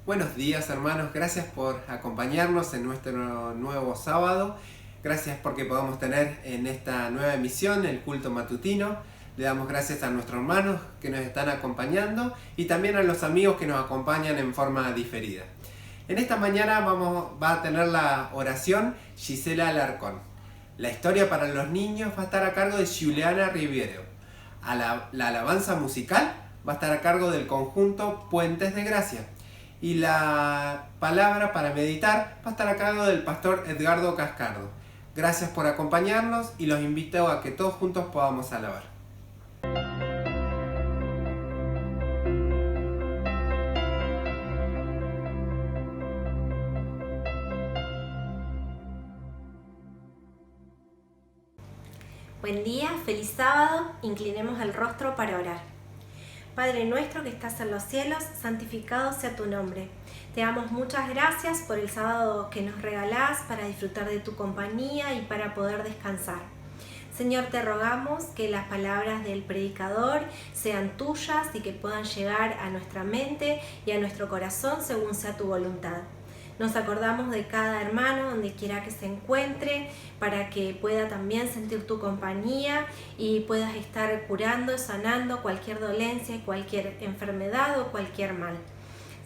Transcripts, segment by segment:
Buenos días hermanos, gracias por acompañarnos en nuestro nuevo sábado. Gracias porque podamos tener en esta nueva emisión el culto matutino. Le damos gracias a nuestros hermanos que nos están acompañando y también a los amigos que nos acompañan en forma diferida. En esta mañana va a tener la oración Gisela Alarcón. La historia para los niños va a estar a cargo de Juliana Riviero. La alabanza musical va a estar a cargo del conjunto Puentes de Gracia. Y la palabra para meditar va a estar a cargo del pastor Edgardo Cascardo. Gracias por acompañarnos y los invito a que todos juntos podamos alabar. Buen día, feliz sábado, inclinemos el rostro para orar. Padre nuestro que estás en los cielos, santificado sea tu nombre. Te damos muchas gracias por el sábado que nos regalás para disfrutar de tu compañía y para poder descansar. Señor, te rogamos que las palabras del predicador sean tuyas y que puedan llegar a nuestra mente y a nuestro corazón según sea tu voluntad. Nos acordamos de cada hermano donde quiera que se encuentre para que pueda también sentir tu compañía y puedas estar curando, sanando cualquier dolencia, cualquier enfermedad o cualquier mal.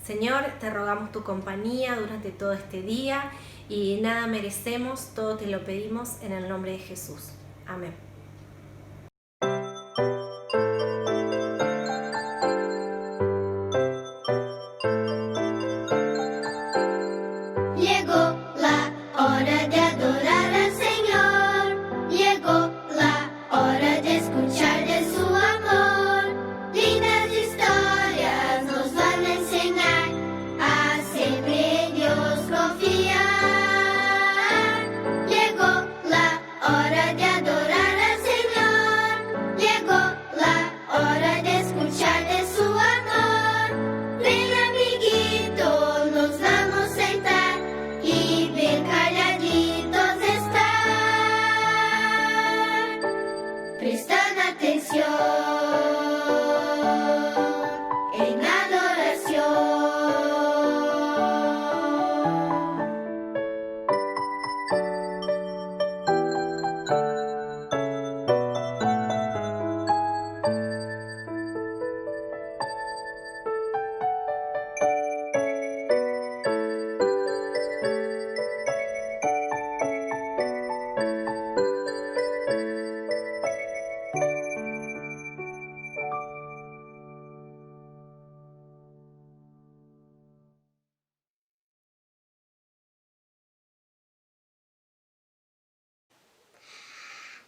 Señor, te rogamos tu compañía durante todo este día y nada merecemos, todo te lo pedimos en el nombre de Jesús. Amén.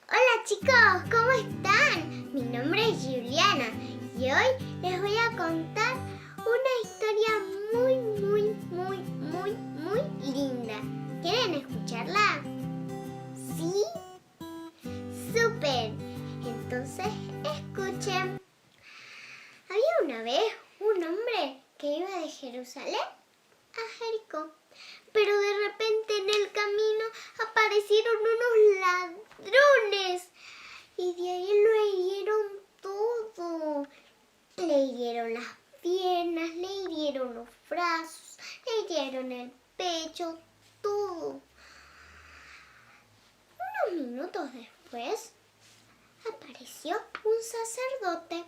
Hola chicos, ¿cómo están? Mi nombre es Juliana y hoy les voy a contar una historia muy linda. ¿Quieren escucharla? ¿Sí? ¡Súper! Entonces escuchen. Había una vez un hombre que iba de Jerusalén a Jericó, pero de repente en el camino aparecieron unos ladrones y de ahí lo hirieron todo. Le hirieron las piernas, le hirieron los brazos, le hirieron el pecho, todo. Unos minutos después apareció un sacerdote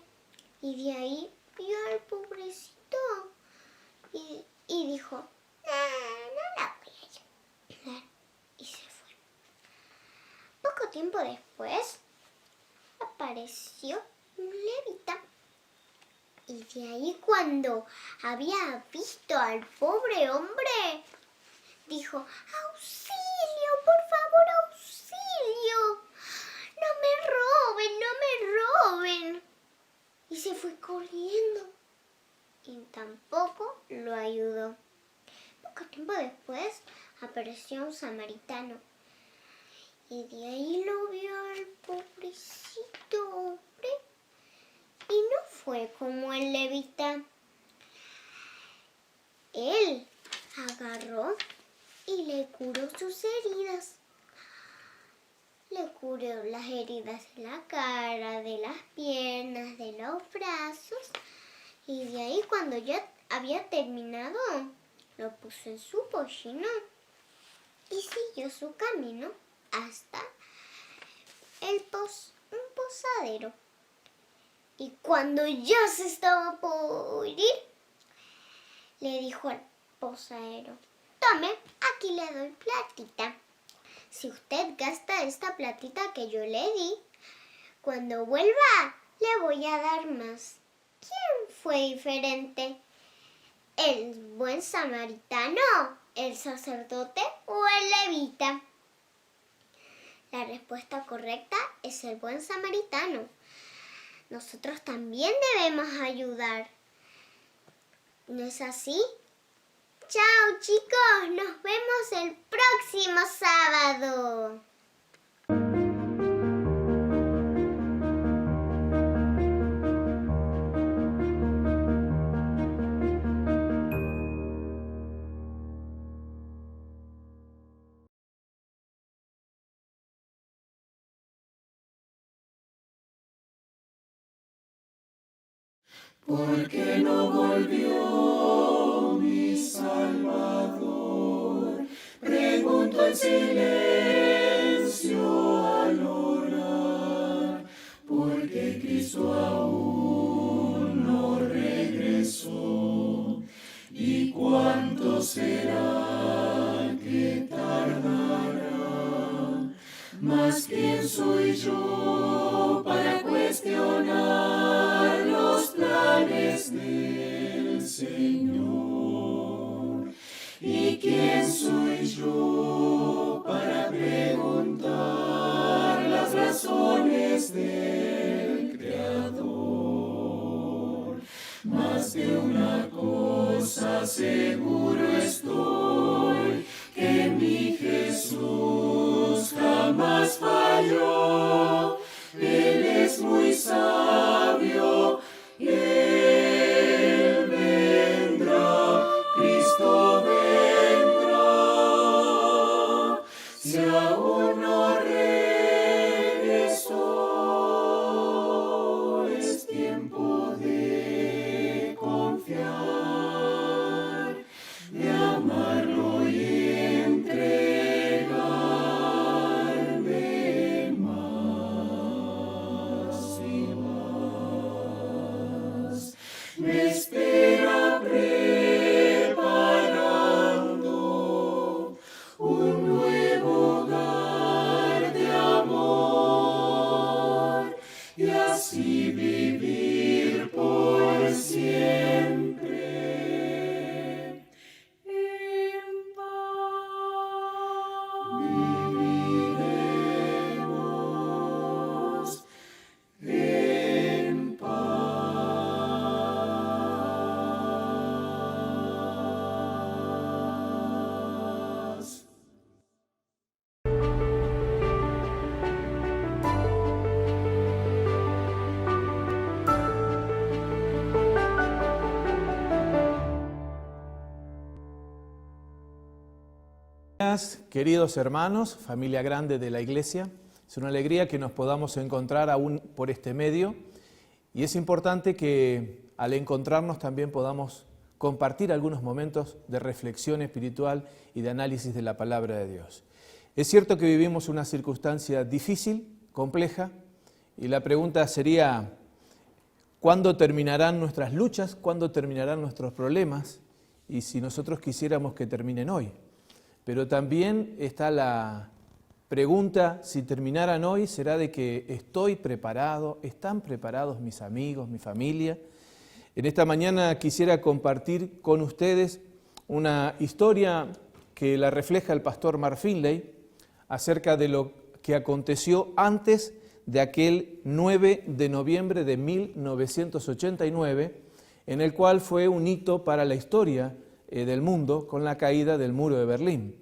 y de ahí vio al pobrecito y dijo: no la voy a ayudar. Y se fue. Poco tiempo después apareció un levita. Y de ahí, cuando había visto al pobre hombre, dijo: ¡auxilio, por favor, auxilio! ¡No me roben! Y se fue corriendo. Y tampoco lo ayudó. Poco tiempo después apareció un samaritano y de ahí lo vio al pobrecito hombre y no fue como el levita. Él agarró y le curó sus heridas. Le curó las heridas de la cara, de las piernas, de los brazos. Y de ahí, cuando ya había terminado, lo puso en su pollino y siguió su camino hasta un posadero. Y cuando ya se estaba por ir, le dijo al posadero: tome, aquí le doy platita. Si usted gasta esta platita que yo le di, cuando vuelva le voy a dar más. ¿Quién fue diferente? ¿El buen samaritano, el sacerdote o el levita? La respuesta correcta es el buen samaritano. Nosotros también debemos ayudar. ¿No es así? ¡Chao, chicos! ¡Nos vemos el próximo sábado! ¿Por qué no volvió mi Salvador? Pregunto en silencio al orar. ¿Por qué Cristo aún no regresó? ¿Y cuánto será que tardará? Mas ¿quién soy yo para cuestionar los planes del Señor? ¿Y quién soy yo para preguntar las razones del Creador? Más de una cosa seguro estoy, que mi Jesús jamás falló. Él es muy sabio y Él vendrá, Cristo vendrá. Si aún no regresó, es tiempo de confiar, de amarlo y entregarme más y más. Me espera preparando un nuevo hogar de amor y así vivir por siempre en paz. Viviremos en paz. Queridos hermanos, familia grande de la Iglesia, es una alegría que nos podamos encontrar aún por este medio y es importante que al encontrarnos también podamos compartir algunos momentos de reflexión espiritual y de análisis de la palabra de Dios. Es cierto que vivimos una circunstancia difícil, compleja, y la pregunta sería: ¿cuándo terminarán nuestras luchas? ¿Cuándo terminarán nuestros problemas? Y si nosotros quisiéramos que terminen hoy. Pero también está la pregunta: si terminaran hoy, ¿será de que estoy preparado? ¿Están preparados mis amigos, mi familia? En esta mañana quisiera compartir con ustedes una historia que la refleja el pastor Mark Finley acerca de lo que aconteció antes de aquel 9 de noviembre de 1989, en el cual fue un hito para la historia del mundo con la caída del muro de Berlín.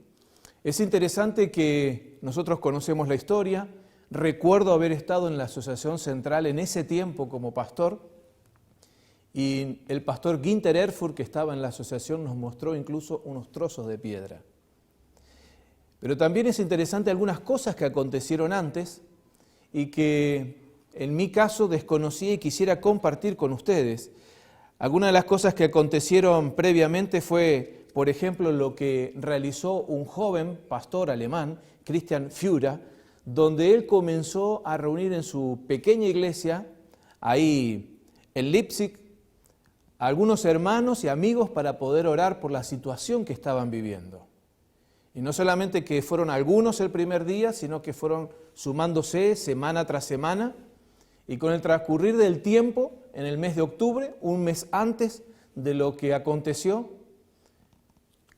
Es interesante que nosotros conocemos la historia. Recuerdo haber estado en la Asociación Central en ese tiempo como pastor, y el pastor Günther Erfurt, que estaba en la asociación, nos mostró incluso unos trozos de piedra. Pero también es interesante algunas cosas que acontecieron antes y que en mi caso desconocía y quisiera compartir con ustedes. Algunas de las cosas que acontecieron previamente fue, por ejemplo, lo que realizó un joven pastor alemán, Christian Führer, donde él comenzó a reunir en su pequeña iglesia, ahí en Leipzig, a algunos hermanos y amigos para poder orar por la situación que estaban viviendo. Y no solamente que fueron algunos el primer día, sino que fueron sumándose semana tras semana, y con el transcurrir del tiempo, en el mes de octubre, un mes antes de lo que aconteció,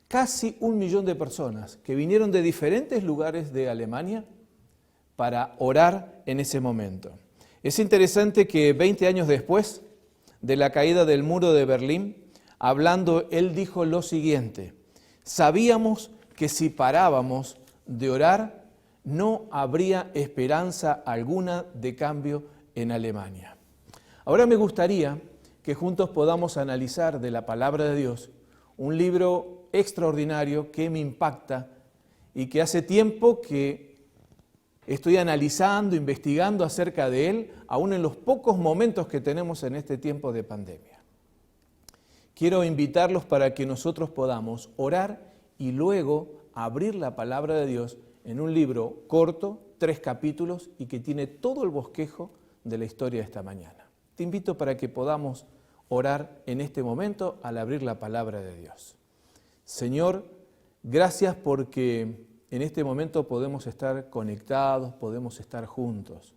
casi 1 millón de personas que vinieron de diferentes lugares de Alemania para orar en ese momento. Es interesante que 20 años después de la caída del muro de Berlín, hablando, él dijo lo siguiente: sabíamos que si parábamos de orar, no habría esperanza alguna de cambio en Alemania. Ahora me gustaría que juntos podamos analizar de la palabra de Dios un libro extraordinario que me impacta y que hace tiempo que estoy analizando, investigando acerca de él, aún en los pocos momentos que tenemos en este tiempo de pandemia. Quiero invitarlos para que nosotros podamos orar y luego abrir la palabra de Dios en un libro corto, 3 capítulos, y que tiene todo el bosquejo de la historia de esta mañana. Te invito para que podamos orar en este momento al abrir la palabra de Dios. Señor, gracias porque en este momento podemos estar conectados, podemos estar juntos.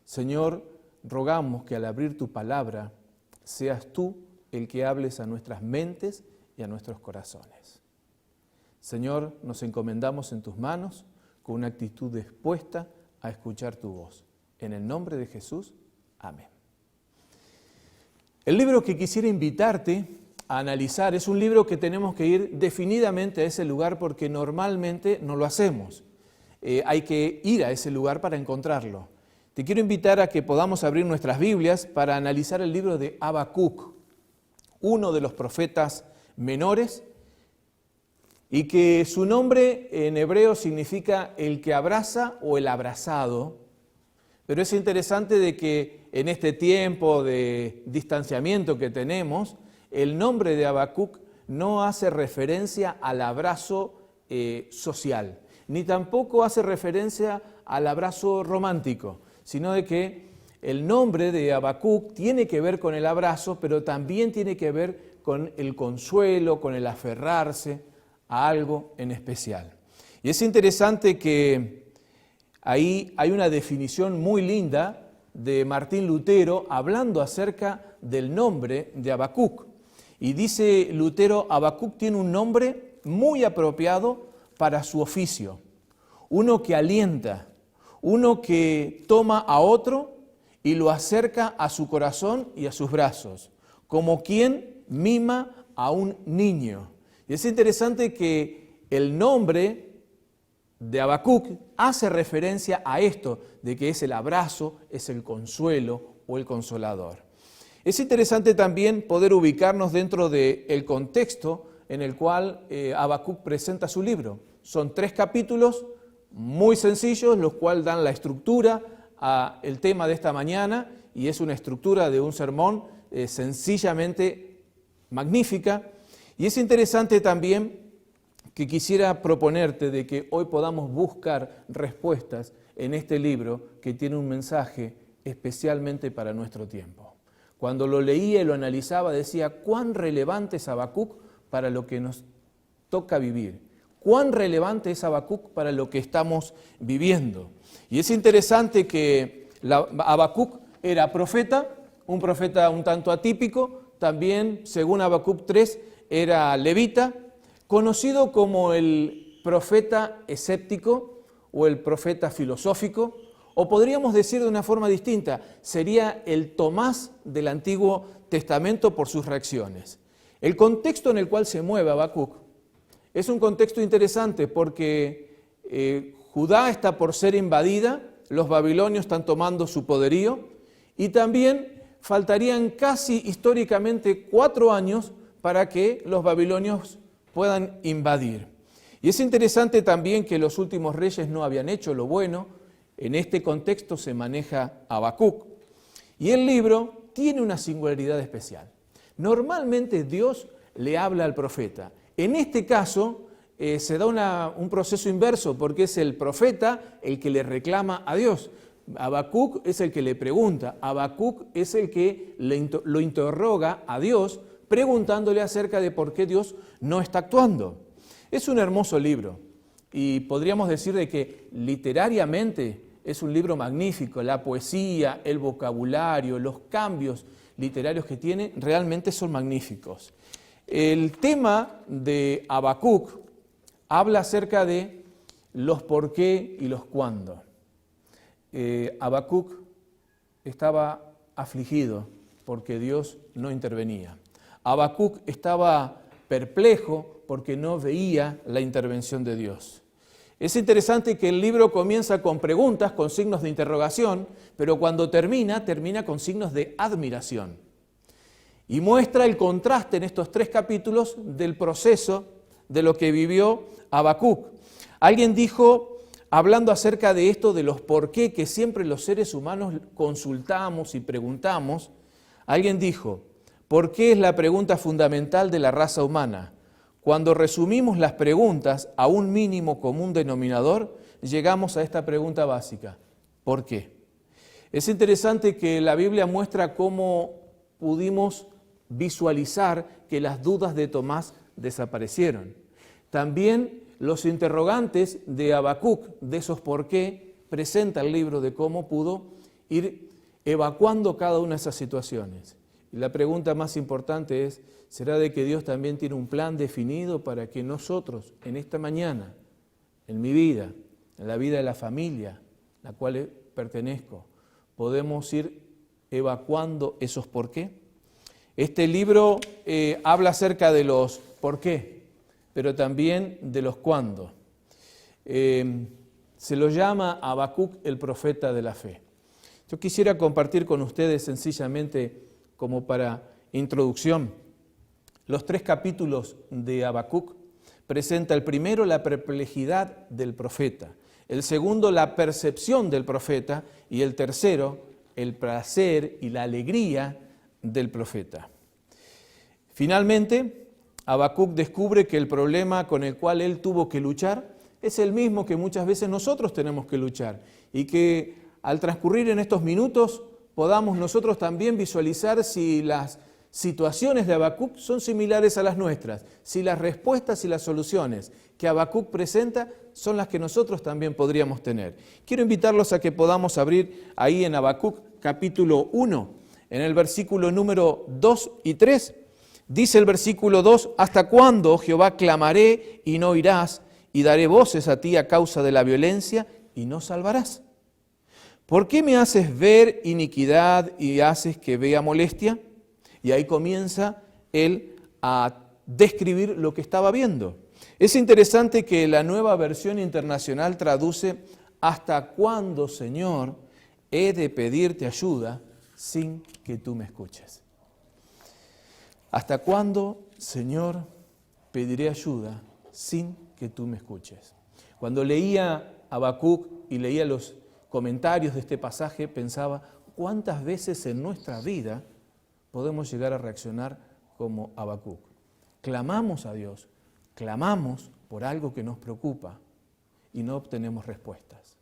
Señor, rogamos que al abrir tu palabra seas tú el que hables a nuestras mentes y a nuestros corazones. Señor, nos encomendamos en tus manos con una actitud dispuesta a escuchar tu voz. En el nombre de Jesús, amén. El libro que quisiera invitarte a analizar es un libro que tenemos que ir definidamente a ese lugar porque normalmente no lo hacemos. Hay que ir a ese lugar para encontrarlo. Te quiero invitar a que podamos abrir nuestras Biblias para analizar el libro de Habacuc, uno de los profetas menores, y que su nombre en hebreo significa el que abraza o el abrazado. Pero es interesante de que en este tiempo de distanciamiento que tenemos, el nombre de Habacuc no hace referencia al abrazo social, ni tampoco hace referencia al abrazo romántico, sino de que el nombre de Habacuc tiene que ver con el abrazo, pero también tiene que ver con el consuelo, con el aferrarse a algo en especial. Y es interesante que ahí hay una definición muy linda de Martín Lutero hablando acerca del nombre de Habacuc. Y dice Lutero, Habacuc tiene un nombre muy apropiado para su oficio, uno que alienta, uno que toma a otro y lo acerca a su corazón y a sus brazos, como quien mima a un niño. Y es interesante que el nombre de Habacuc hace referencia a esto, de que es el abrazo, es el consuelo o el consolador. Es interesante también poder ubicarnos dentro del contexto en el cual Habacuc presenta su libro. Son 3 capítulos muy sencillos, los cuales dan la estructura al tema de esta mañana, y es una estructura de un sermón sencillamente magnífica. Y es interesante también que quisiera proponerte de que hoy podamos buscar respuestas en este libro que tiene un mensaje especialmente para nuestro tiempo. Cuando lo leía y lo analizaba decía cuán relevante es Habacuc para lo que nos toca vivir, cuán relevante es Habacuc para lo que estamos viviendo. Y es interesante que Habacuc era profeta, un profeta un tanto atípico, también según Habacuc 3 era levita, conocido como el profeta escéptico o el profeta filosófico, o podríamos decir de una forma distinta, sería el Tomás del Antiguo Testamento por sus reacciones. El contexto en el cual se mueve Habacuc es un contexto interesante porque Judá está por ser invadida, los babilonios están tomando su poderío y también faltarían casi históricamente 4 años para que los babilonios puedan invadir. Y es interesante también que los últimos reyes no habían hecho lo bueno. En este contexto se maneja Habacuc. Y el libro tiene una singularidad especial. Normalmente Dios le habla al profeta. En este caso se da un proceso inverso, porque es el profeta el que le reclama a Dios. Habacuc es el que le pregunta, Habacuc es el que lo interroga a Dios, preguntándole acerca de por qué Dios no está actuando. Es un hermoso libro y podríamos decir de que literariamente es un libro magnífico. La poesía, el vocabulario, los cambios literarios que tiene realmente son magníficos. El tema de Habacuc habla acerca de los por qué y los cuándo. Habacuc estaba afligido porque Dios no intervenía. Habacuc estaba perplejo porque no veía la intervención de Dios. Es interesante que el libro comienza con preguntas, con signos de interrogación, pero cuando termina con signos de admiración. Y muestra el contraste en estos 3 capítulos del proceso de lo que vivió Habacuc. Alguien dijo, hablando acerca de esto, de los por qué que siempre los seres humanos consultamos y preguntamos, alguien dijo, ¿por qué es la pregunta fundamental de la raza humana? Cuando resumimos las preguntas a un mínimo común denominador, llegamos a esta pregunta básica, ¿por qué? Es interesante que la Biblia muestra cómo pudimos visualizar que las dudas de Tomás desaparecieron. También los interrogantes de Habacuc, de esos por qué, presenta el libro de cómo pudo ir evacuando cada una de esas situaciones. Y la pregunta más importante es, ¿será de que Dios también tiene un plan definido para que nosotros, en esta mañana, en mi vida, en la vida de la familia, a la cual pertenezco, podemos ir evacuando esos por qué? Este libro habla acerca de los por qué, pero también de los cuándo. Se lo llama Habacuc el profeta de la fe. Yo quisiera compartir con ustedes sencillamente, como para introducción, los 3 capítulos de Habacuc. Presenta el primero la perplejidad del profeta, el segundo la percepción del profeta y el tercero el placer y la alegría del profeta. Finalmente, Habacuc descubre que el problema con el cual él tuvo que luchar es el mismo que muchas veces nosotros tenemos que luchar y que al transcurrir en estos minutos podamos nosotros también visualizar si las situaciones de Habacuc son similares a las nuestras, si las respuestas y las soluciones que Habacuc presenta son las que nosotros también podríamos tener. Quiero invitarlos a que podamos abrir ahí en Habacuc capítulo 1, en el versículo número 2 y 3. Dice el versículo 2, ¿hasta cuándo, oh Jehová, clamaré y no oirás, y daré voces a ti a causa de la violencia y no salvarás? ¿Por qué me haces ver iniquidad y haces que vea molestia? Y ahí comienza él a describir lo que estaba viendo. Es interesante que la Nueva Versión Internacional traduce, ¿hasta cuándo, Señor, he de pedirte ayuda sin que tú me escuches? ¿Hasta cuándo, Señor, pediré ayuda sin que tú me escuches? Cuando leía Habacuc y leía los comentarios de este pasaje, pensaba, ¿cuántas veces en nuestra vida podemos llegar a reaccionar como Habacuc? Clamamos a Dios, clamamos por algo que nos preocupa y no obtenemos respuestas.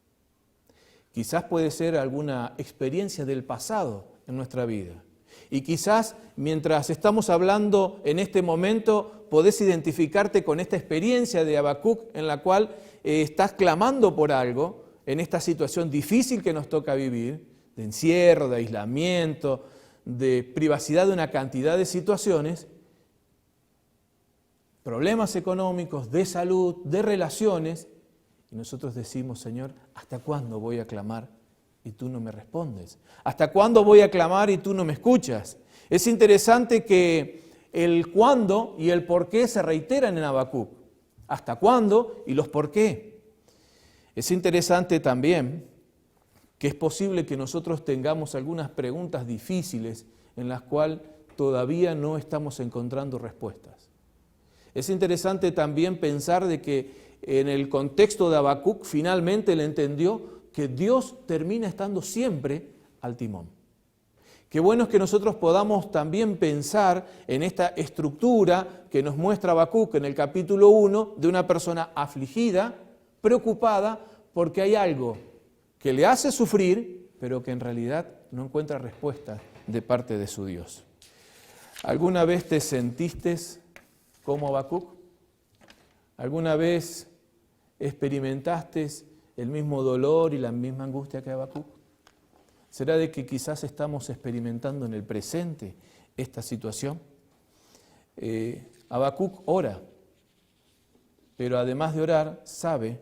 Quizás puede ser alguna experiencia del pasado en nuestra vida. Y quizás mientras estamos hablando en este momento podés identificarte con esta experiencia de Habacuc en la cual estás clamando por algo en esta situación difícil que nos toca vivir, de encierro, de aislamiento, de privacidad de una cantidad de situaciones, problemas económicos, de salud, de relaciones, y nosotros decimos, Señor, ¿hasta cuándo voy a clamar y tú no me respondes? ¿Hasta cuándo voy a clamar y tú no me escuchas? Es interesante que el cuándo y el por qué se reiteran en Habacuc. ¿Hasta cuándo? Y los por qué. Es interesante también que es posible que nosotros tengamos algunas preguntas difíciles en las cuales todavía no estamos encontrando respuestas. Es interesante también pensar de que en el contexto de Habacuc finalmente él entendió que Dios termina estando siempre al timón. Qué bueno es que nosotros podamos también pensar en esta estructura que nos muestra Habacuc en el capítulo 1 de una persona afligida, preocupada, porque hay algo que le hace sufrir, pero que en realidad no encuentra respuesta de parte de su Dios. ¿Alguna vez te sentiste como Habacuc? ¿Alguna vez experimentaste el mismo dolor y la misma angustia que Habacuc? ¿Será de que quizás estamos experimentando en el presente esta situación? Habacuc ora, pero además de orar, sabe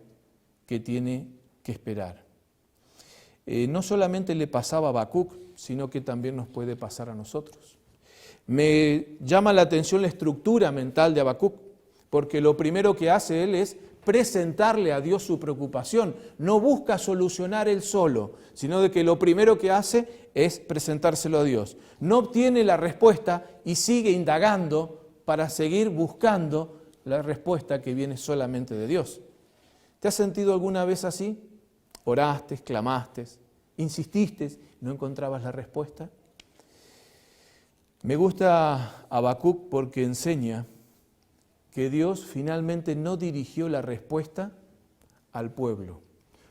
que tiene que esperar. No solamente le pasaba a Habacuc, sino que también nos puede pasar a nosotros. Me llama la atención la estructura mental de Habacuc, porque lo primero que hace él es presentarle a Dios su preocupación. No busca solucionar él solo, sino de que lo primero que hace es presentárselo a Dios. No obtiene la respuesta y sigue indagando para seguir buscando la respuesta que viene solamente de Dios. ¿Te has sentido alguna vez así? Oraste, clamaste, insististe, no encontrabas la respuesta. Me gusta Habacuc porque enseña que Dios finalmente no dirigió la respuesta al pueblo.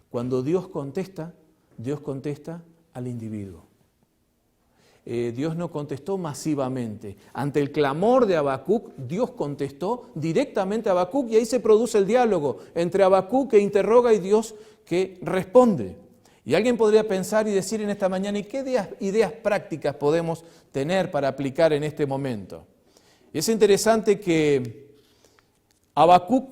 Cuando Dios contesta al individuo. Dios no contestó masivamente. Ante el clamor de Habacuc, Dios contestó directamente a Habacuc y ahí se produce el diálogo entre Habacuc que interroga y Dios que responde. Y alguien podría pensar y decir en esta mañana, ¿y qué ideas prácticas podemos tener para aplicar en este momento? Y es interesante que Habacuc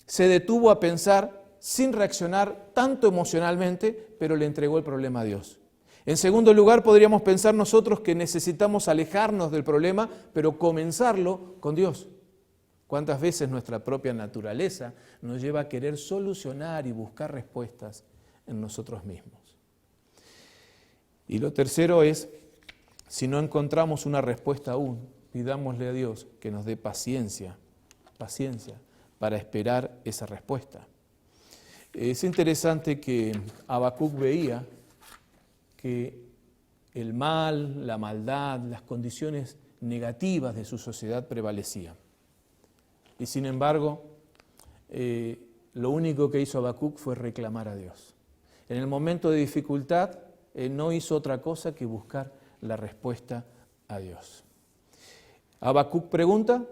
se detuvo a pensar sin reaccionar tanto emocionalmente, pero le entregó el problema a Dios. En segundo lugar, podríamos pensar nosotros que necesitamos alejarnos del problema, pero comenzarlo con Dios. ¿Cuántas veces nuestra propia naturaleza nos lleva a querer solucionar y buscar respuestas en nosotros mismos? Y lo tercero es, si no encontramos una respuesta aún, pidámosle a Dios que nos dé paciencia para esperar esa respuesta. Es interesante que Habacuc veía que el mal, la maldad, las condiciones negativas de su sociedad prevalecían. Y sin embargo, lo único que hizo Habacuc fue reclamar a Dios. En el momento de dificultad, no hizo otra cosa que buscar la respuesta a Dios. Habacuc pregunta,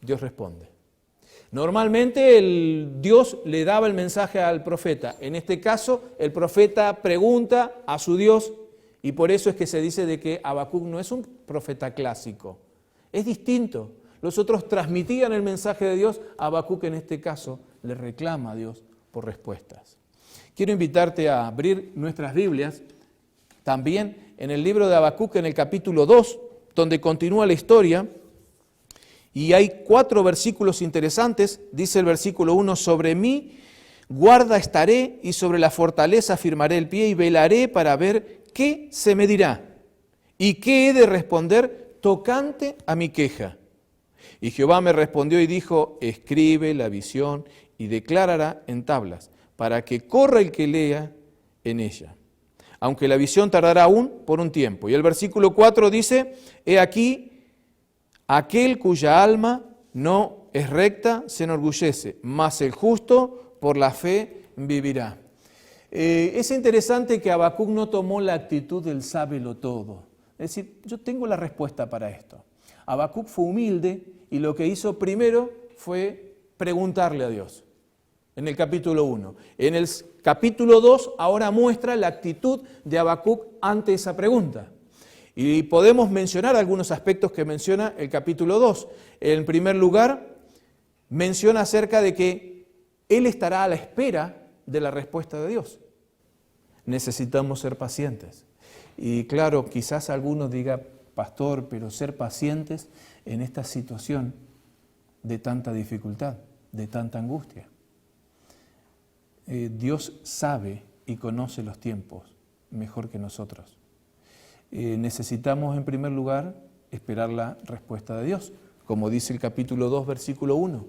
Dios responde. Normalmente Dios le daba el mensaje al profeta. En este caso, el profeta pregunta a su Dios y por eso es que se dice de que Habacuc no es un profeta clásico. Es distinto. Los otros transmitían el mensaje de Dios. Habacuc en este caso le reclama a Dios por respuestas. Quiero invitarte a abrir nuestras Biblias también en el libro de Habacuc en el capítulo 2, donde continúa la historia. Y hay 4 versículos interesantes. Dice el versículo 1, sobre mí guarda estaré y sobre la fortaleza firmaré el pie y velaré para ver qué se me dirá y qué he de responder tocante a mi queja. Y Jehová me respondió y dijo, escribe la visión y declárala en tablas, para que corra el que lea en ella. Aunque la visión tardará aún por un tiempo. Y el versículo 4 dice, he aquí, aquel cuya alma no es recta se enorgullece, mas el justo por la fe vivirá. Es interesante que Habacuc no tomó la actitud del sábelo todo. Es decir, yo tengo la respuesta para esto. Habacuc fue humilde y lo que hizo primero fue preguntarle a Dios. En el capítulo 1. En el capítulo 2 ahora muestra la actitud de Habacuc ante esa pregunta. Y podemos mencionar algunos aspectos que menciona el capítulo 2. En primer lugar, menciona acerca de que él estará a la espera de la respuesta de Dios. Necesitamos ser pacientes. Y claro, quizás algunos digan, pastor, pero ser pacientes en esta situación de tanta dificultad, de tanta angustia. Dios sabe y conoce los tiempos mejor que nosotros. Necesitamos en primer lugar esperar la respuesta de Dios, como dice el capítulo 2, versículo 1.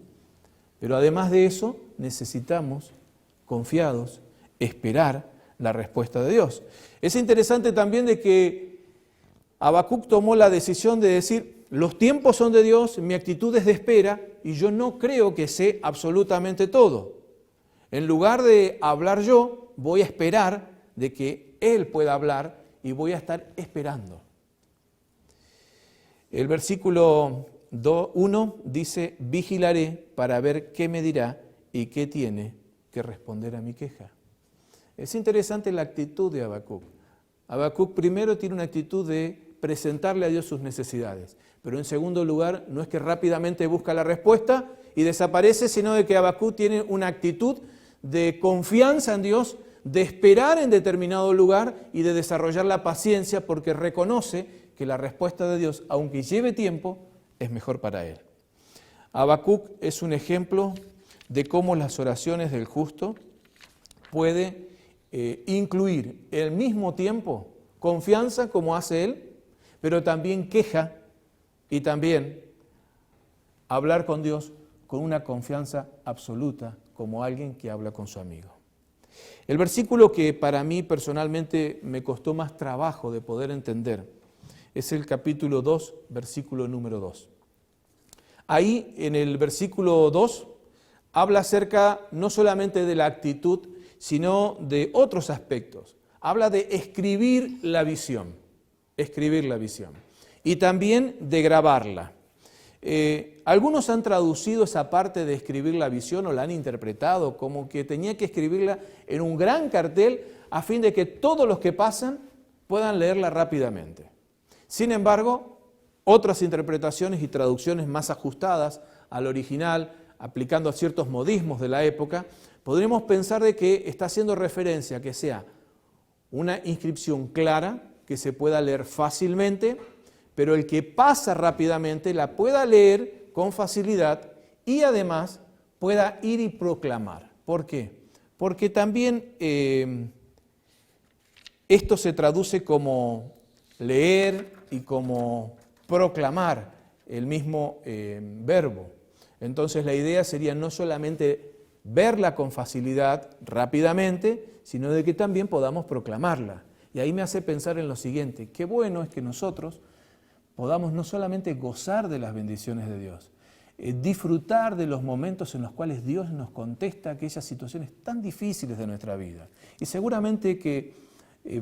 Pero además de eso, necesitamos, confiados, esperar la respuesta de Dios. Es interesante también de que Habacuc tomó la decisión de decir, los tiempos son de Dios, mi actitud es de espera y yo no creo que sé absolutamente todo. En lugar de hablar yo, voy a esperar de que Él pueda hablar y voy a estar esperando. El versículo 1 dice, vigilaré para ver qué me dirá y qué tiene que responder a mi queja. Es interesante la actitud de Habacuc. Habacuc primero tiene una actitud de presentarle a Dios sus necesidades, pero en segundo lugar no es que rápidamente busca la respuesta y desaparece, sino de que Habacuc tiene una actitud de confianza en Dios, de esperar en determinado lugar y de desarrollar la paciencia porque reconoce que la respuesta de Dios, aunque lleve tiempo, es mejor para él. Habacuc es un ejemplo de cómo las oraciones del justo puede incluir al mismo tiempo confianza como hace él, pero también queja y también hablar con Dios con una confianza absoluta como alguien que habla con su amigo. El versículo que para mí personalmente me costó más trabajo de poder entender es el capítulo 2, versículo número 2. Ahí en el versículo 2 habla acerca no solamente de la actitud, sino de otros aspectos. Habla de escribir la visión y también de grabarla. Algunos han traducido esa parte de escribir la visión o la han interpretado como que tenía que escribirla en un gran cartel a fin de que todos los que pasan puedan leerla rápidamente. Sin embargo, otras interpretaciones y traducciones más ajustadas al original, aplicando a ciertos modismos de la época, podríamos pensar de que está haciendo referencia a que sea una inscripción clara, que se pueda leer fácilmente, pero el que pasa rápidamente la pueda leer con facilidad y además pueda ir y proclamar. ¿Por qué? Porque también esto se traduce como leer y como proclamar el mismo verbo. Entonces la idea sería no solamente verla con facilidad, rápidamente, sino de que también podamos proclamarla. Y ahí me hace pensar en lo siguiente, qué bueno es que nosotros podamos no solamente gozar de las bendiciones de Dios, disfrutar de los momentos en los cuales Dios nos contesta aquellas situaciones tan difíciles de nuestra vida. Y seguramente que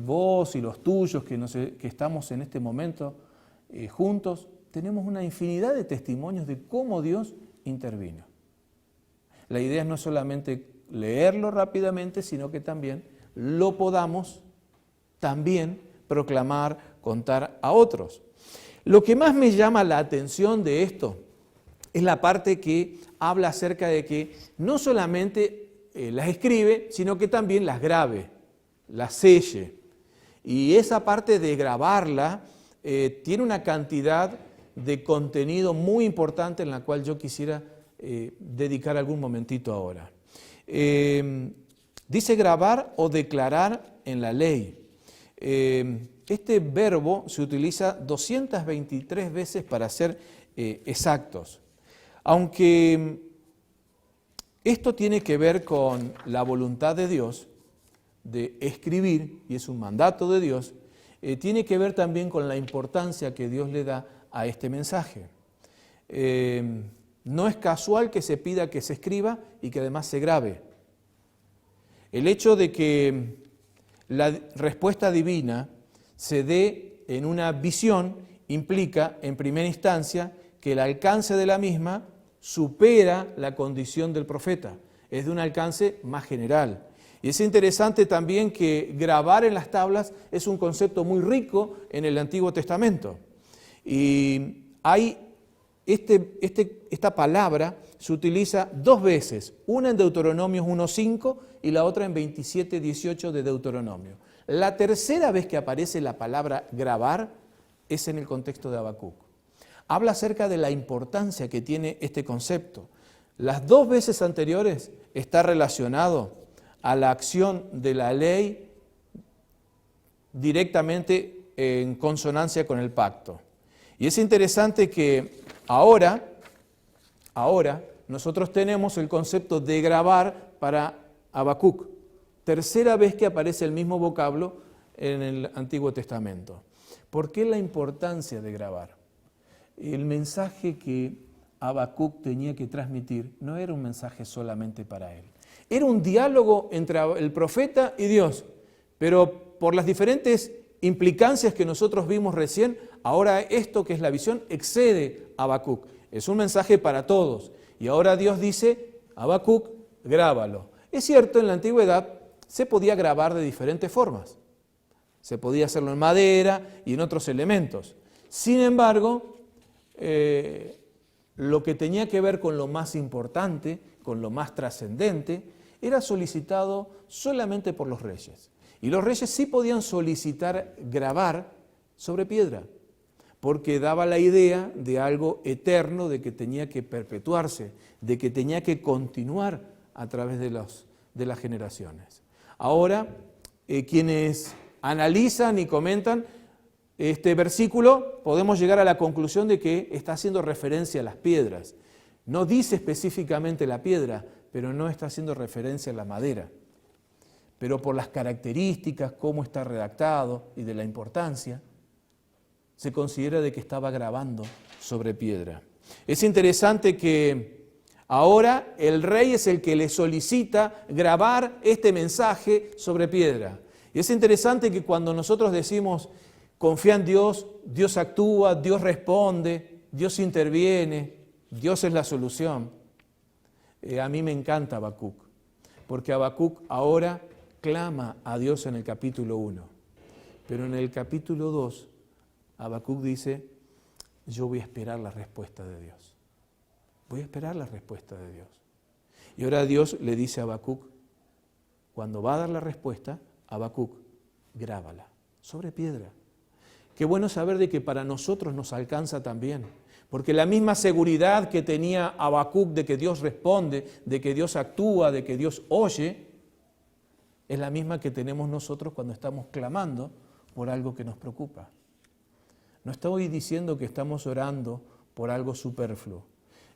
vos y los tuyos que estamos en este momento juntos, tenemos una infinidad de testimonios de cómo Dios intervino. La idea es no solamente leerlo rápidamente, sino que también lo podamos también proclamar, contar a otros. Lo que más me llama la atención de esto es la parte que habla acerca de que no solamente las escribe, sino que también las grabe, las selle. Y esa parte de grabarla tiene una cantidad de contenido muy importante en la cual yo quisiera dedicar algún momentito ahora. Dice grabar o declarar en la ley. Este verbo se utiliza 223 veces para ser exactos. Aunque esto tiene que ver con la voluntad de Dios de escribir, y es un mandato de Dios, tiene que ver también con la importancia que Dios le da a este mensaje. No es casual que se pida que se escriba y que además se grabe. El hecho de que la respuesta divina se dé en una visión implica, en primera instancia, que el alcance de la misma supera la condición del profeta. Es de un alcance más general. Y es interesante también que grabar en las tablas es un concepto muy rico en el Antiguo Testamento. Y hay esta palabra se utiliza dos veces, una en Deuteronomios 1:5 y la otra en 27:18 de Deuteronomio. La tercera vez que aparece la palabra grabar es en el contexto de Habacuc. Habla acerca de la importancia que tiene este concepto. Las dos veces anteriores está relacionado a la acción de la ley directamente en consonancia con el pacto. Y es interesante que ahora nosotros tenemos el concepto de grabar para Habacuc. Tercera vez que aparece el mismo vocablo en el Antiguo Testamento. ¿Por qué la importancia de grabar? El mensaje que Habacuc tenía que transmitir no era un mensaje solamente para él. Era un diálogo entre el profeta y Dios, pero por las diferentes implicancias que nosotros vimos recién, ahora esto que es la visión excede a Habacuc. Es un mensaje para todos. Y ahora Dios dice, Habacuc, grábalo. Es cierto, en la antigüedad se podía grabar de diferentes formas. Se podía hacerlo en madera y en otros elementos. Sin embargo, lo que tenía que ver con lo más importante, con lo más trascendente, era solicitado solamente por los reyes. Y los reyes sí podían solicitar grabar sobre piedra, porque daba la idea de algo eterno, de que tenía que perpetuarse, de que tenía que continuar a través de las generaciones. Ahora, quienes analizan y comentan este versículo, podemos llegar a la conclusión de que está haciendo referencia a las piedras. No dice específicamente la piedra, pero no está haciendo referencia a la madera. Pero por las características, cómo está redactado y de la importancia, se considera de que estaba grabando sobre piedra. Es interesante que ahora el rey es el que le solicita grabar este mensaje sobre piedra. Y es interesante que cuando nosotros decimos, confía en Dios, Dios actúa, Dios responde, Dios interviene, Dios es la solución. A mí me encanta Habacuc, porque Habacuc ahora clama a Dios en el capítulo 1. Pero en el capítulo 2, Habacuc dice, yo voy a esperar la respuesta de Dios. Voy a esperar la respuesta de Dios. Y ahora Dios le dice a Habacuc, cuando va a dar la respuesta, Habacuc, grábala sobre piedra. Qué bueno saber de que para nosotros nos alcanza también, porque la misma seguridad que tenía Habacuc de que Dios responde, de que Dios actúa, de que Dios oye, es la misma que tenemos nosotros cuando estamos clamando por algo que nos preocupa. No estoy diciendo que estamos orando por algo superfluo.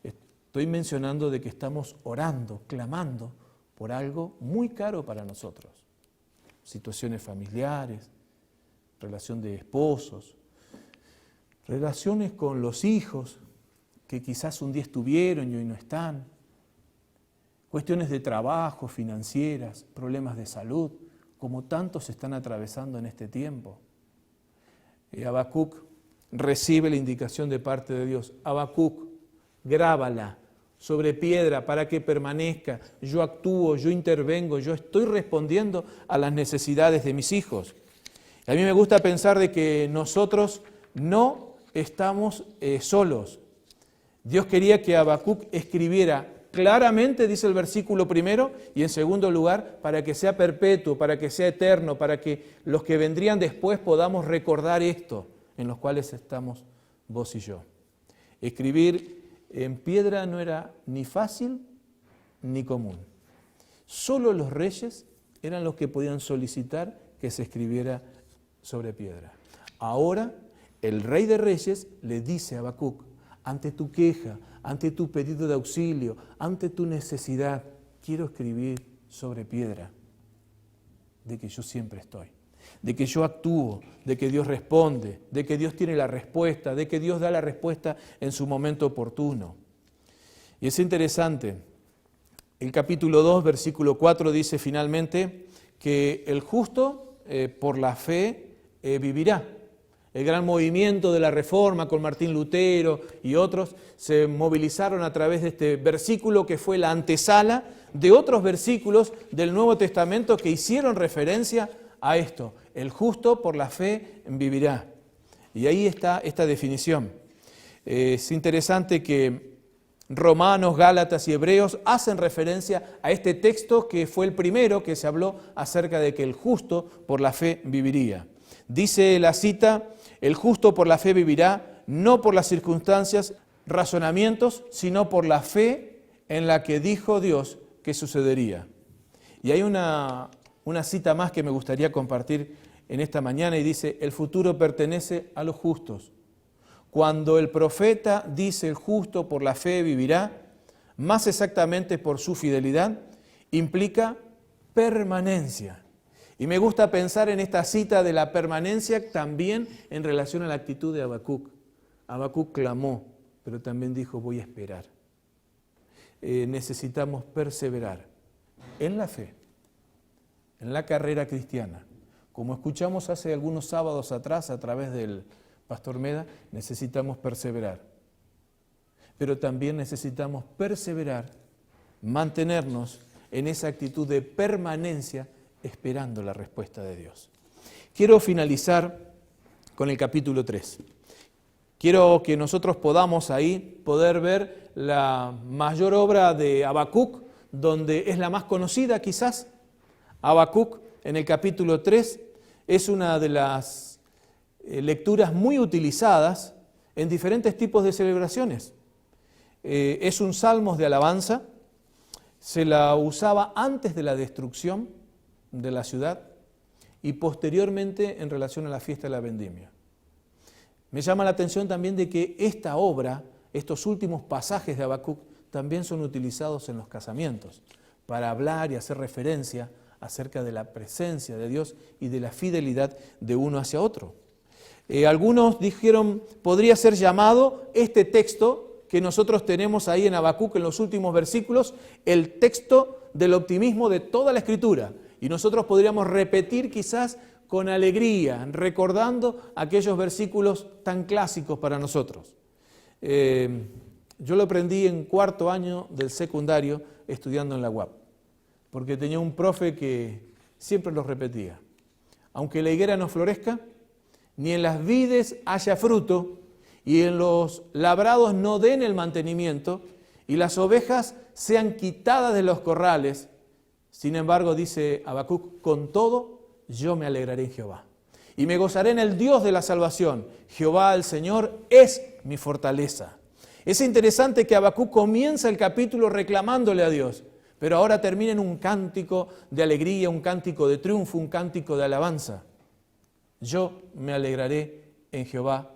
Estoy mencionando de que estamos orando, clamando por algo muy caro para nosotros. Situaciones familiares, relación de esposos, relaciones con los hijos que quizás un día estuvieron y hoy no están, cuestiones de trabajo, financieras, problemas de salud, como tantos están atravesando en este tiempo. Habacuc recibe la indicación de parte de Dios. Habacuc, grábala sobre piedra para que permanezca. Yo actúo, yo intervengo, yo estoy respondiendo a las necesidades de mis hijos. A mí me gusta pensar de que nosotros no estamos solos. Dios quería que Habacuc escribiera claramente, dice el versículo primero, y en segundo lugar, para que sea perpetuo, para que sea eterno, para que los que vendrían después podamos recordar esto, en los cuales estamos vos y yo. Escribir en piedra no era ni fácil ni común. Solo los reyes eran los que podían solicitar que se escribiera sobre piedra. Ahora, el rey de reyes le dice a Habacuc, ante tu queja, ante tu pedido de auxilio, ante tu necesidad, quiero escribir sobre piedra de que yo siempre estoy, de que yo actúo, de que Dios responde, de que Dios tiene la respuesta, de que Dios da la respuesta en su momento oportuno. Y es interesante, el capítulo 2, versículo 4 dice finalmente que el justo por la fe vivirá. El gran movimiento de la Reforma con Martín Lutero y otros se movilizaron a través de este versículo que fue la antesala de otros versículos del Nuevo Testamento que hicieron referencia a esto. El justo por la fe vivirá. Y ahí está esta definición. Es interesante que Romanos, Gálatas y Hebreos hacen referencia a este texto que fue el primero que se habló acerca de que el justo por la fe viviría. Dice la cita, el justo por la fe vivirá, no por las circunstancias, razonamientos, sino por la fe en la que dijo Dios que sucedería. Y hay una cita más que me gustaría compartir en esta mañana y dice, el futuro pertenece a los justos. Cuando el profeta dice el justo por la fe vivirá, más exactamente por su fidelidad, implica permanencia. Y me gusta pensar en esta cita de la permanencia también en relación a la actitud de Habacuc. Habacuc clamó, pero también dijo, voy a esperar. Necesitamos perseverar en la fe, en la carrera cristiana. Como escuchamos hace algunos sábados atrás a través del Pastor Meda, necesitamos perseverar. Pero también necesitamos perseverar, mantenernos en esa actitud de permanencia esperando la respuesta de Dios. Quiero finalizar con el capítulo 3. Quiero que nosotros podamos ahí poder ver la mayor obra de Habacuc, donde es la más conocida quizás. Habacuc en el capítulo 3 es una de las lecturas muy utilizadas en diferentes tipos de celebraciones. Es un salmo de alabanza, se la usaba antes de la destrucción de la ciudad y posteriormente en relación a la fiesta de la vendimia. Me llama la atención también de que esta obra, estos últimos pasajes de Habacuc, también son utilizados en los casamientos para hablar y hacer referencia acerca de la presencia de Dios y de la fidelidad de uno hacia otro. Algunos dijeron, podría ser llamado este texto que nosotros tenemos ahí en Habacuc en los últimos versículos, el texto del optimismo de toda la Escritura. Y nosotros podríamos repetir quizás con alegría, recordando aquellos versículos tan clásicos para nosotros. Yo lo aprendí en 4º año del secundario estudiando en la UAP, porque tenía un profe que siempre los repetía. Aunque la higuera no florezca, ni en las vides haya fruto, y en los labrados no den el mantenimiento, y las ovejas sean quitadas de los corrales. Sin embargo, dice Habacuc, con todo yo me alegraré en Jehová, y me gozaré en el Dios de la salvación. Jehová el Señor es mi fortaleza. Es interesante que Habacuc comienza el capítulo reclamándole a Dios, pero ahora termina en un cántico de alegría, un cántico de triunfo, un cántico de alabanza. Yo me alegraré en Jehová,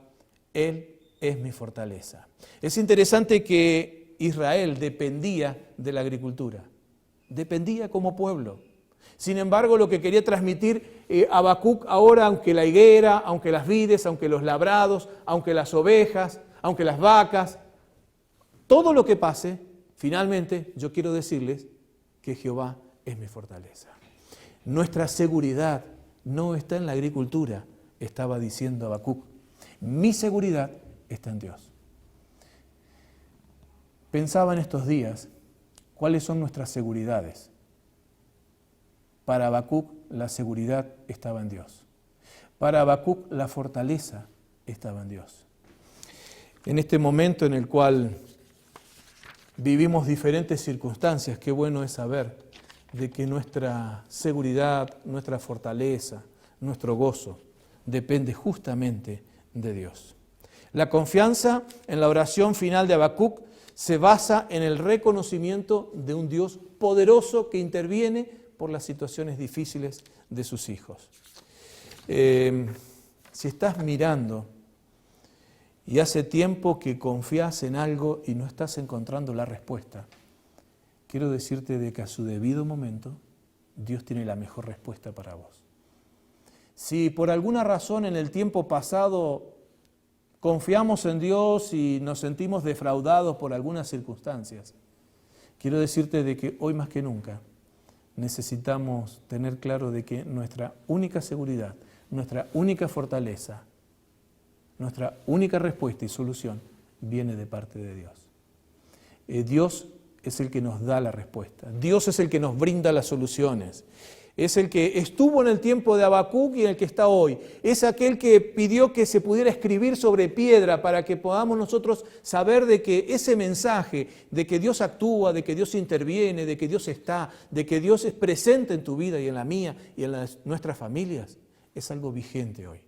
Él es mi fortaleza. Es interesante que Israel dependía de la agricultura, dependía como pueblo. Sin embargo, lo que quería transmitir Habacuc ahora, aunque la higuera, aunque las vides, aunque los labrados, aunque las ovejas, aunque las vacas, todo lo que pase, finalmente yo quiero decirles que Jehová es mi fortaleza. Nuestra seguridad no está en la agricultura, estaba diciendo Habacuc. Mi seguridad está en Dios. Pensaba en estos días, ¿cuáles son nuestras seguridades? Para Habacuc la seguridad estaba en Dios. Para Habacuc la fortaleza estaba en Dios. En este momento en el cual vivimos diferentes circunstancias, qué bueno es saber de que nuestra seguridad, nuestra fortaleza, nuestro gozo depende justamente de Dios. La confianza en la oración final de Habacuc se basa en el reconocimiento de un Dios poderoso que interviene por las situaciones difíciles de sus hijos. Si estás mirando y hace tiempo que confías en algo y no estás encontrando la respuesta, quiero decirte de que a su debido momento Dios tiene la mejor respuesta para vos. Si por alguna razón en el tiempo pasado confiamos en Dios y nos sentimos defraudados por algunas circunstancias, quiero decirte de que hoy más que nunca necesitamos tener claro de que nuestra única seguridad, nuestra única fortaleza, nuestra única respuesta y solución viene de parte de Dios. Dios es el que nos da la respuesta. Dios es el que nos brinda las soluciones. Es el que estuvo en el tiempo de Habacuc y en el que está hoy. Es aquel que pidió que se pudiera escribir sobre piedra para que podamos nosotros saber de que ese mensaje, de que Dios actúa, de que Dios interviene, de que Dios está, de que Dios es presente en tu vida y en la mía y en nuestras familias, es algo vigente hoy.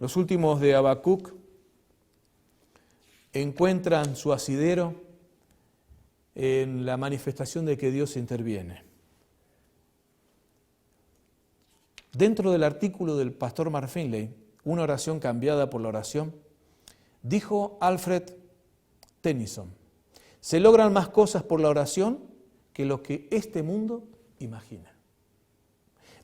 Los últimos de Habacuc encuentran su asidero en la manifestación de que Dios interviene. Dentro del artículo del pastor Mark Finley, una oración cambiada por la oración, dijo Alfred Tennyson, se logran más cosas por la oración que lo que este mundo imagina.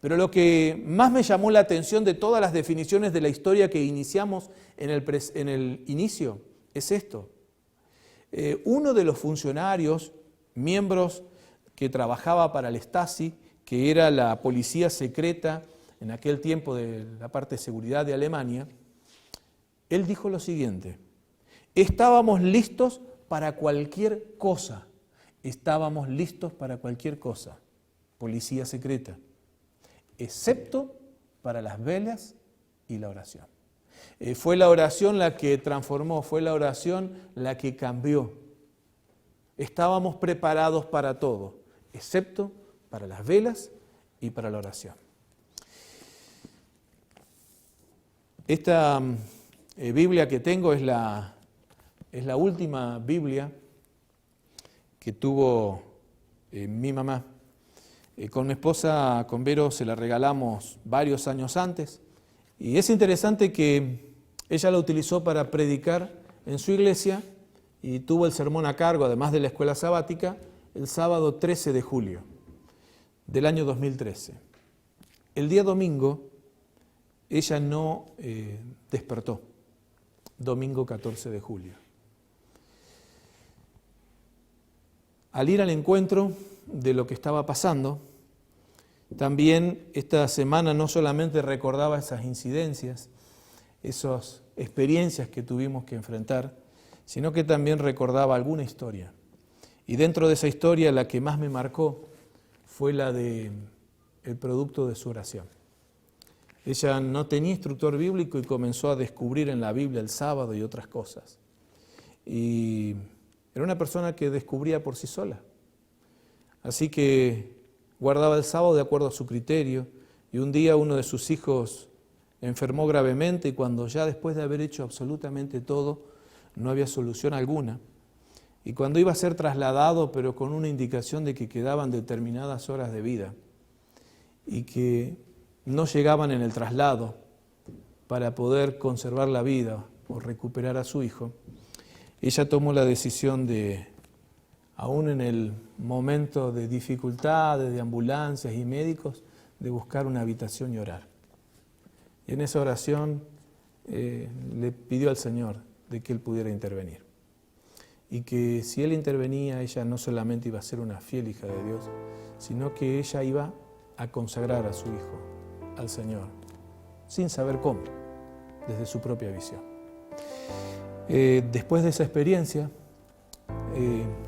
Pero lo que más me llamó la atención de todas las definiciones de la historia que iniciamos en el inicio es esto. Uno de los funcionarios, miembros que trabajaba para el Stasi, que era la policía secreta en aquel tiempo de la parte de seguridad de Alemania, él dijo lo siguiente: estábamos listos para cualquier cosa, estábamos listos para cualquier cosa, policía secreta, excepto para las velas y la oración. Fue la oración la que transformó, fue la oración la que cambió. Estábamos preparados para todo, excepto para las velas y para la oración. Esta Biblia que tengo es la última Biblia que tuvo mi mamá. Con mi esposa, con Vero, se la regalamos varios años antes. Y es interesante que ella la utilizó para predicar en su iglesia y tuvo el sermón a cargo, además de la escuela sabática, el sábado 13 de julio del año 2013. El día domingo, ella no despertó, domingo 14 de julio. Al ir al encuentro de lo que estaba pasando, también esta semana no solamente recordaba esas incidencias, esas experiencias que tuvimos que enfrentar, sino que también recordaba alguna historia. Y dentro de esa historia la que más me marcó fue la del producto de su oración. Ella no tenía instructor bíblico y comenzó a descubrir en la Biblia el sábado y otras cosas. Y era una persona que descubría por sí sola. Así que guardaba el sábado de acuerdo a su criterio, y un día uno de sus hijos enfermó gravemente y cuando ya después de haber hecho absolutamente todo, no había solución alguna. Y cuando iba a ser trasladado, pero con una indicación de que quedaban determinadas horas de vida y que no llegaban en el traslado para poder conservar la vida o recuperar a su hijo, ella tomó la decisión de, aún en el momento de dificultades, de ambulancias y médicos, de buscar una habitación y orar. Y en esa oración le pidió al Señor de que Él pudiera intervenir. Y que si Él intervenía, ella no solamente iba a ser una fiel hija de Dios, sino que ella iba a consagrar a su hijo al Señor, sin saber cómo, desde su propia visión. Después de esa experiencia,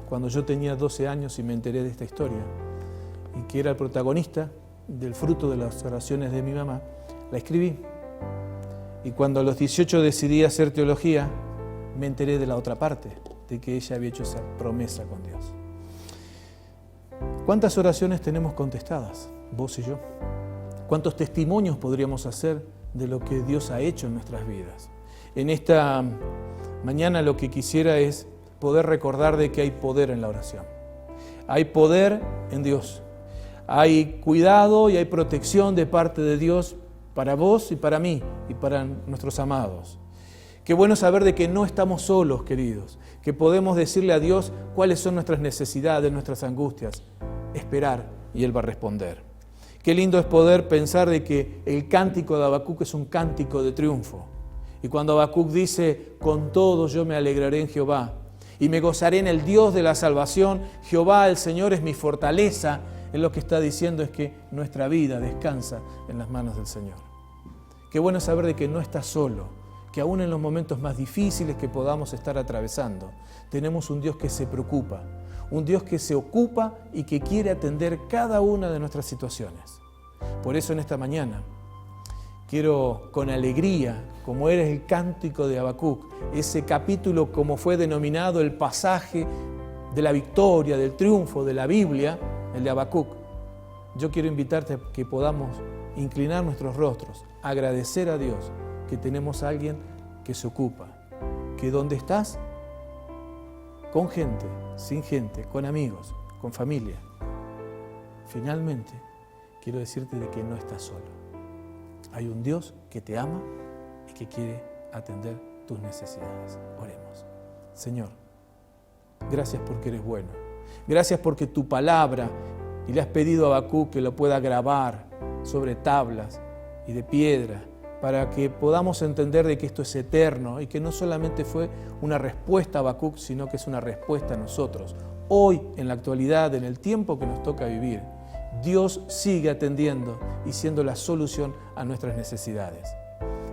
cuando yo tenía 12 años y me enteré de esta historia, y que era el protagonista del fruto de las oraciones de mi mamá, la escribí. Y cuando a los 18 decidí hacer teología, me enteré de la otra parte, de que ella había hecho esa promesa con Dios. ¿Cuántas oraciones tenemos contestadas, vos y yo? ¿Cuántos testimonios podríamos hacer de lo que Dios ha hecho en nuestras vidas? En esta mañana lo que quisiera es poder recordar de que hay poder en la oración. Hay poder en Dios. Hay cuidado y hay protección de parte de Dios para vos y para mí y para nuestros amados. Qué bueno saber de que no estamos solos, queridos, que podemos decirle a Dios cuáles son nuestras necesidades, nuestras angustias, esperar y Él va a responder. Qué lindo es poder pensar de que el cántico de Habacuc es un cántico de triunfo. Y cuando Habacuc dice, con todo yo me alegraré en Jehová y me gozaré en el Dios de la salvación, Jehová el Señor es mi fortaleza, Él lo que está diciendo es que nuestra vida descansa en las manos del Señor. Qué bueno saber de que no estás solo, que aún en los momentos más difíciles que podamos estar atravesando, tenemos un Dios que se preocupa, un Dios que se ocupa y que quiere atender cada una de nuestras situaciones. Por eso en esta mañana quiero con alegría, como era el cántico de Habacuc, ese capítulo como fue denominado el pasaje de la victoria, del triunfo de la Biblia, el de Habacuc, yo quiero invitarte a que podamos inclinar nuestros rostros, agradecer a Dios que tenemos a alguien que se ocupa, que donde estás, con gente, sin gente, con amigos, con familia, finalmente quiero decirte de que no estás solo. Hay un Dios que te ama y que quiere atender tus necesidades. Oremos. Señor, gracias porque eres bueno. Gracias porque tu palabra y le has pedido a Habacuc que lo pueda grabar sobre tablas y de piedra, para que podamos entender de que esto es eterno y que no solamente fue una respuesta a Habacuc, sino que es una respuesta a nosotros. Hoy, en la actualidad, en el tiempo que nos toca vivir, Dios sigue atendiendo y siendo la solución a nuestras necesidades.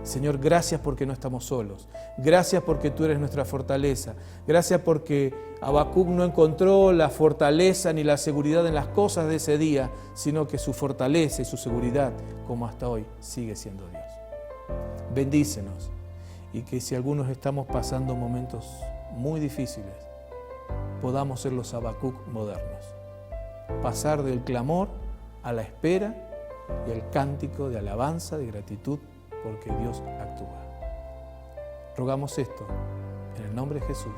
Señor, gracias porque no estamos solos. Gracias porque tú eres nuestra fortaleza. Gracias porque Habacuc no encontró la fortaleza ni la seguridad en las cosas de ese día, sino que su fortaleza y su seguridad, como hasta hoy, sigue siendo Dios. Bendícenos y que si algunos estamos pasando momentos muy difíciles, podamos ser los Habacuc modernos. Pasar del clamor a la espera y al cántico de alabanza, de gratitud, porque Dios actúa. Rogamos esto en el nombre de Jesús.